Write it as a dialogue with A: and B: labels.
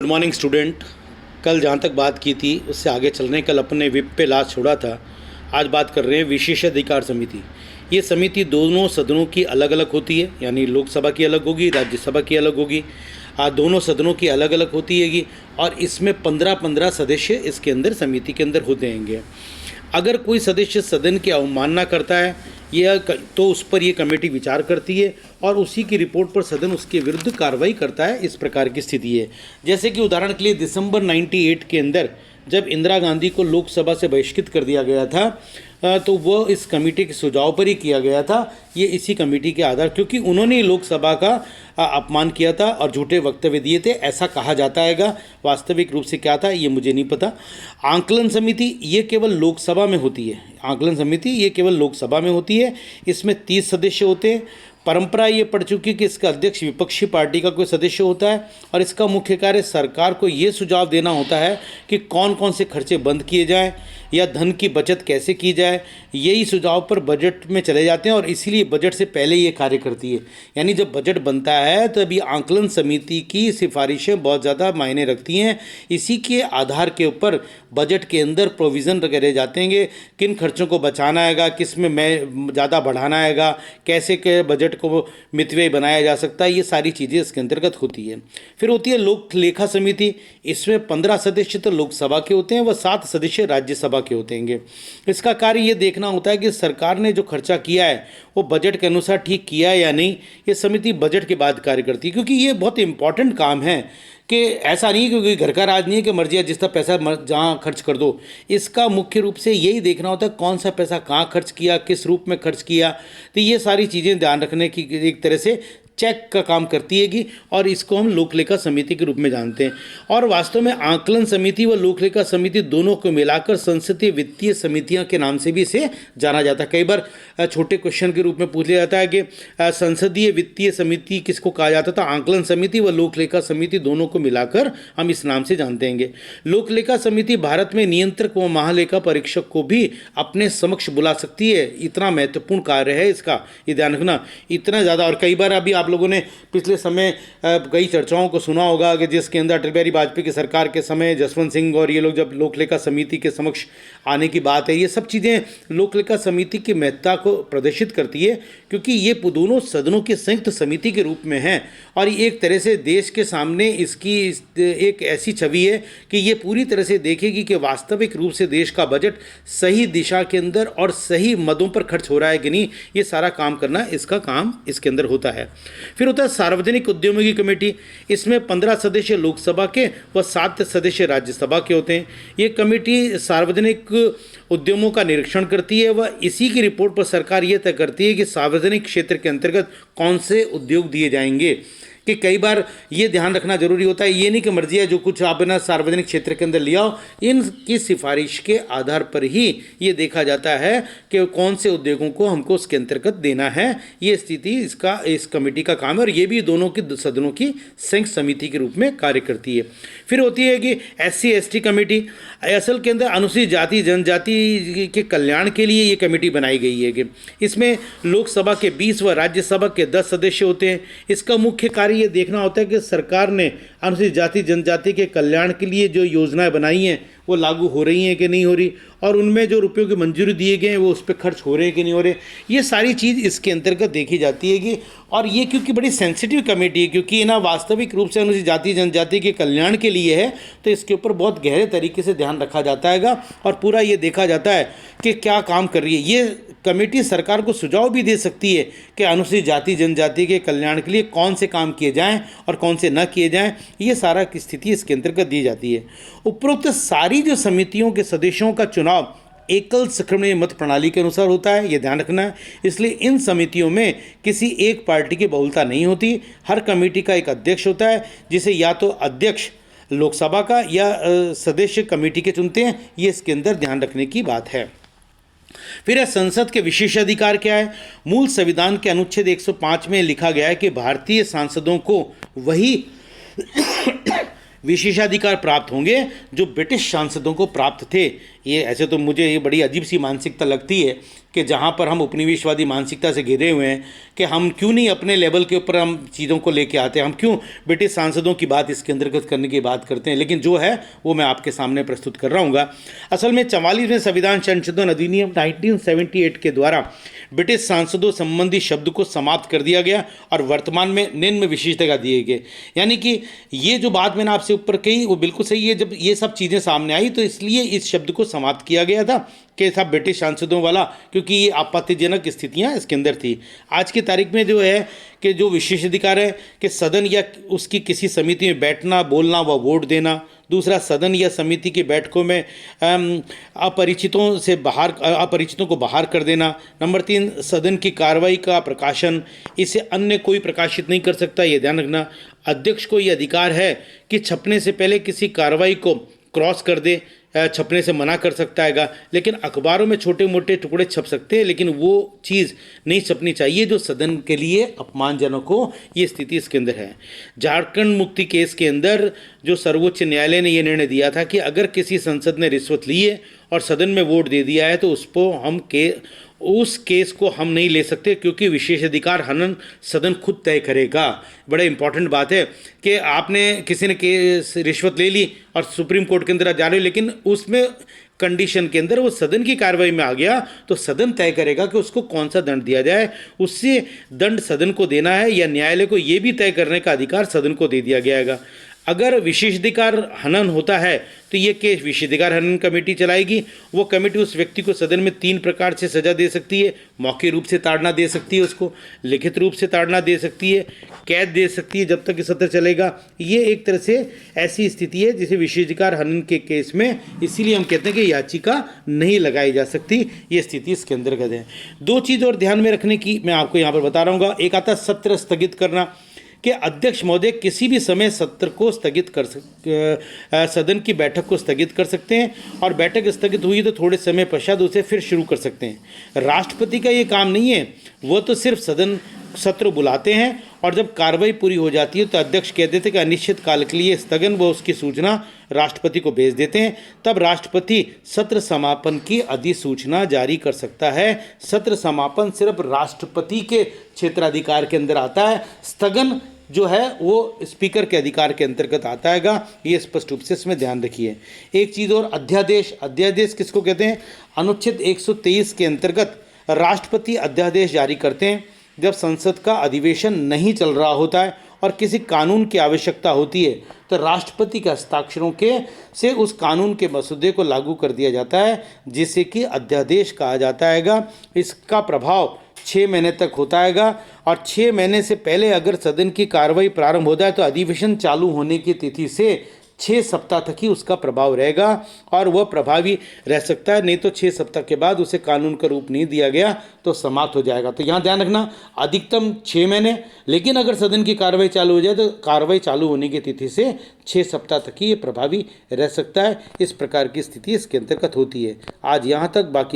A: Good morning student. कल जहाँ तक बात की थी उससे आगे चल रहे हैं। कल अपने विप पे लास्ट छोड़ा था। आज बात कर रहे हैं विशेषाधिकार समिति। ये समिति दोनों सदनों की अलग अलग होती है, यानी लोकसभा की अलग होगी, राज्यसभा की अलग होगी। दोनों सदनों की अलग अलग होती हैगी और इसमें 15-15 सदस्य इसके अंदर समिति के अंदर होते हैंगे। अगर कोई सदस्य सदन की अवमानना करता है तो उस पर यह कमेटी विचार करती है और उसी की रिपोर्ट पर सदन उसके विरुद्ध कार्रवाई करता है। इस प्रकार की स्थिति है। जैसे कि उदाहरण के लिए दिसंबर 98 के अंदर जब इंदिरा गांधी को लोकसभा से बहिष्कृत कर दिया गया था, तो वो इस कमेटी के सुझाव पर ही किया गया था। ये इसी कमेटी के आधार, क्योंकि उन्होंने लोकसभा का अपमान किया था और झूठे वक्तव्य दिए थे, ऐसा कहा जाता हैगा। वास्तविक रूप से क्या था ये मुझे नहीं पता। आंकलन समिति ये केवल लोकसभा में होती है। आंकलन समिति ये केवल लोकसभा में होती है। इसमें 30 सदस्य होते हैं। परंपरा ये पड़ चुकी है कि इसका अध्यक्ष विपक्षी पार्टी का कोई सदस्य होता है और इसका मुख्य कार्य सरकार को ये सुझाव देना होता है कि कौन कौन से खर्चे बंद किए जाएं या धन की बचत कैसे की जाए। यही सुझाव पर बजट में चले जाते हैं और इसीलिए बजट से पहले ये कार्य करती है। यानी जब बजट बनता है तब ये आंकलन समिति की सिफारिशें बहुत ज़्यादा मायने रखती हैं। इसी के आधार के ऊपर बजट के अंदर प्रोविज़न करे जाते हैं, किन खर्चों को बचाना हैगा, किस में ज़्यादा बढ़ाना हैगा, कैसे के बजट को मितव्ययी बनाया जा सकता है। ये सारी चीज़ें इसके अंतर्गत होती है। फिर होती है लोक लेखा समिति। इसमें 15 सदस्य तो लोकसभा के होते हैं, वह 7 सदस्य राज्यसभा के होते हैं। इसका कार्य ये देखना होता है कि सरकार ने जो खर्चा किया है वो बजट के अनुसार ठीक किया है या नहीं। ये समिति बजट के बाद कार्य करती है, क्योंकि ये बहुत इंपॉर्टेंट काम है कि ऐसा नहीं है क्योंकि घर का राज नहीं है कि मर्जी है जितना पैसा जहाँ खर्च कर दो। इसका मुख्य रूप से यही देखना होता है कौन सा पैसा कहाँ खर्च किया, किस रूप में खर्च किया। तो ये सारी चीज़ें ध्यान रखने की एक तरह से चेक का काम करती हैगी और इसको हम लोकलेखा समिति के रूप में जानते हैं। और वास्तव में आंकलन समिति व लोकलेखा समिति दोनों को मिलाकर संसदीय वित्तीय समितियां के नाम से भी इसे जाना जाता है। कई बार छोटे क्वेश्चन के रूप में पूछ लिया जाता है कि संसदीय वित्तीय समिति किसको कहा जाता था। आंकलन समिति व लोकलेखा समिति दोनों को मिलाकर हम इस नाम से जानते हैं। लोकलेखा समिति भारत में नियंत्रक व महालेखा परीक्षक को भी अपने समक्ष बुला सकती है। इतना महत्वपूर्ण कार्य है इसका, ये ध्यान रखना। इतना ज़्यादा, और कई बार अभी आप लोगों ने पिछले समय कई चर्चाओं को सुना होगा कि जिसके अंदर अटल बिहारी वाजपेयी की सरकार के समय जसवंत सिंह और ये लोग जब लोकलेखा समिति के समक्ष आने की बात है, ये सब चीज़ें लोकलेखा समिति की महत्ता को प्रदर्शित करती है, क्योंकि ये दोनों सदनों की संयुक्त समिति के रूप में हैं और ये एक तरह से देश के सामने इसकी एक ऐसी छवि है कि ये पूरी तरह से देखेगी कि वास्तविक रूप से देश का बजट सही दिशा के अंदर और सही मदों पर खर्च हो रहा है कि नहीं। ये सारा काम करना इसका काम इसके अंदर होता है। फिर होता है सार्वजनिक उद्यमों की कमेटी। इसमें 15 सदस्य लोकसभा के व 7 सदस्य राज्यसभा के होते हैं। ये कमेटी सार्वजनिक उद्यमों का निरीक्षण करती है व इसी की रिपोर्ट पर सरकार ये तय करती है कि सार्वजनिक क्षेत्र के अंतर्गत कौन से उद्योग दिए जाएंगे। कि कई बार ये ध्यान रखना जरूरी होता है, ये नहीं कि मर्जी है जो कुछ आप ना सार्वजनिक क्षेत्र के अंदर लिया हो। इनकी सिफारिश के आधार पर ही ये देखा जाता है कि कौन से उद्योगों को हमको उसके अंतर्गत देना है। ये स्थिति इस कमेटी का काम है और ये भी दोनों की सदनों की संयुक्त समिति के रूप में कार्य करती है। फिर होती है कि SC/ST कमेटी। असल के अंदर अनुसूचित जाति जनजाति के कल्याण के लिए ये कमेटी बनाई गई है कि इसमें लोकसभा के 20 व राज्यसभा के 10 सदस्य होते हैं। इसका मुख्य कार्य ये देखना होता है कि सरकार ने अनुसूचित जाति जनजाति के कल्याण के लिए जो योजनाएं बनाई हैं वो लागू हो रही हैं कि नहीं हो रही, और उनमें जो रुपयों की मंजूरी दिए गए हैं वो उस पर खर्च हो रहे हैं कि नहीं हो रहे। ये सारी चीज़ इसके अंतर्गत देखी जाती है कि, और ये क्योंकि बड़ी सेंसिटिव कमेटी है, क्योंकि ना वास्तविक रूप से अनुसूचित जाति जनजाति के कल्याण के लिए है, तो इसके ऊपर बहुत गहरे तरीके से ध्यान रखा जाता है और पूरा ये देखा जाता है कि क्या काम कर रही है। ये कमेटी सरकार को सुझाव भी दे सकती है कि अनुसूचित जाति जनजाति के कल्याण के लिए कौन से काम किए जाएं और कौन से न किए जाएं। ये सारा की स्थिति इसके अंतर्गत दी जाती है। उपरोक्त सारी जो समितियों के सदस्यों का चुनाव एकल सक्रिय मत प्रणाली के अनुसार होता है, ये ध्यान रखना है। इसलिए इन समितियों में किसी एक पार्टी की बहुलता नहीं होती। हर कमेटी का एक अध्यक्ष होता है, जिसे या तो अध्यक्ष लोकसभा का या सदस्य कमेटी के चुनते हैं। ये इसके अंदर ध्यान रखने की बात है। फिर है संसद के विशेषाधिकार क्या है। मूल संविधान के अनुच्छेद 105 में लिखा गया है कि भारतीय सांसदों को वही विशेषाधिकार प्राप्त होंगे जो ब्रिटिश सांसदों को प्राप्त थे। ये ऐसे तो मुझे ये बड़ी अजीब सी मानसिकता लगती है कि जहाँ पर हम उपनिवेशवादी मानसिकता से घिरे हुए हैं कि हम क्यों नहीं अपने लेवल के ऊपर हम चीज़ों को लेके आते हैं, हम क्यों ब्रिटिश सांसदों की बात इसके अंतर्गत करने की बात करते हैं। लेकिन जो है वो मैं आपके सामने प्रस्तुत कर रहा हूँ। असल में 44वें संविधान संशोधन अधिनियम 1978 के द्वारा ब्रिटिश सांसदों संबंधी शब्द को समाप्त कर दिया गया और वर्तमान में निम्न विशेषता दिए गए। यानी कि ये जो बात मैंने आपसे ऊपर कही वो बिल्कुल सही है। जब ये सब चीज़ें सामने आई तो इसलिए इस शब्द को समाप्त किया गया था कि सब ब्रिटिश सांसदों वाला, क्योंकि ये आपत्तिजनक स्थितियां इसके अंदर थी। आज की तारीख में जो है कि जो विशेषाधिकार है कि सदन या उसकी किसी समिति में बैठना, बोलना व वोट देना। दूसरा, सदन या समिति की बैठकों में अपरिचितों को बाहर कर देना। नंबर 3, सदन की कार्रवाई का प्रकाशन, इसे अन्य कोई प्रकाशित नहीं कर सकता, ये ध्यान रखना। अध्यक्ष को ये अधिकार है कि छपने से पहले किसी कार्रवाई को क्रॉस कर दे, छपने से मना कर सकता है। लेकिन अखबारों में छोटे मोटे टुकड़े छप सकते हैं, लेकिन वो चीज़ नहीं छपनी चाहिए जो सदन के लिए अपमानजनक हो। ये स्थिति इसके अंदर है। झारखंड मुक्ति केस के अंदर जो सर्वोच्च न्यायालय ने ये निर्णय दिया था कि अगर किसी संसद ने रिश्वत ली है और सदन में वोट दे दिया है तो उस केस को हम नहीं ले सकते, क्योंकि विशेषाधिकार हनन सदन खुद तय करेगा। बड़ा इंपॉर्टेंट बात है कि आपने किसी ने केस रिश्वत ले ली और सुप्रीम कोर्ट के अंदर जा रहे हो, लेकिन उसमें कंडीशन के अंदर वो सदन की कार्रवाई में आ गया तो सदन तय करेगा कि उसको कौन सा दंड दिया जाए। उससे दंड सदन को देना है या न्यायालय को ये भी तय करने का अधिकार सदन को दे दिया गया है। अगर विशेषाधिकार हनन होता है तो ये केस विशेषाधिकार हनन कमेटी चलाएगी। वो कमेटी उस व्यक्ति को सदन में 3 प्रकार से सजा दे सकती है। मौखिक रूप से ताड़ना दे सकती है, उसको लिखित रूप से ताड़ना दे सकती है, कैद दे सकती है जब तक कि सत्र चलेगा। ये एक तरह से ऐसी स्थिति है जिसे विशेषाधिकार हनन के केस में, इसीलिए हम कहते हैं कि याचिका नहीं लगाई जा सकती। ये स्थिति इसके अंतर्गत है। 2 चीज़ और ध्यान में रखने की मैं आपको यहाँ पर बता रहा हूँ। एक आता है सत्र स्थगित करना, कि अध्यक्ष महोदय किसी भी समय सत्र को सदन की बैठक को स्थगित कर सकते हैं और बैठक स्थगित हुई तो थोड़े समय पश्चात उसे फिर शुरू कर सकते हैं। राष्ट्रपति का ये काम नहीं है, वो तो सिर्फ सत्र बुलाते हैं और जब कार्रवाई पूरी हो जाती है तो अध्यक्ष कह देते हैं कि अनिश्चित काल के लिए स्थगन, वो उसकी सूचना राष्ट्रपति को भेज देते हैं। तब राष्ट्रपति सत्र समापन की अधिसूचना जारी कर सकता है। सत्र समापन सिर्फ राष्ट्रपति के क्षेत्राधिकार के अंदर आता है। स्थगन जो है वो स्पीकर के अधिकार के अंतर्गत आता है। ये स्पष्ट रूप से इसमें ध्यान रखिए। एक चीज़ और, अध्यादेश किसको कहते हैं? अनुच्छेद 123 के अंतर्गत राष्ट्रपति अध्यादेश जारी करते हैं जब संसद का अधिवेशन नहीं चल रहा होता है और किसी कानून की आवश्यकता होती है तो राष्ट्रपति के हस्ताक्षरों से उस कानून के मसौदे को लागू कर दिया जाता है, जिसे कि अध्यादेश कहा जाता है। इसका प्रभाव 6 महीने तक होता है और 6 महीने से पहले अगर सदन की कार्रवाई प्रारंभ हो जाए तो अधिवेशन चालू होने की तिथि से 6 सप्ताह तक ही उसका प्रभाव रहेगा और वह प्रभावी रह सकता है। नहीं तो 6 सप्ताह के बाद उसे कानून का रूप नहीं दिया गया तो समाप्त हो जाएगा। तो यहाँ ध्यान रखना, अधिकतम 6 महीने, लेकिन अगर सदन की कार्रवाई चालू हो जाए तो कार्रवाई चालू होने की तिथि से 6 सप्ताह तक ही ये प्रभावी रह सकता है। इस प्रकार की स्थिति इसके अंतर्गत होती है। आज यहाँ तक, बाकी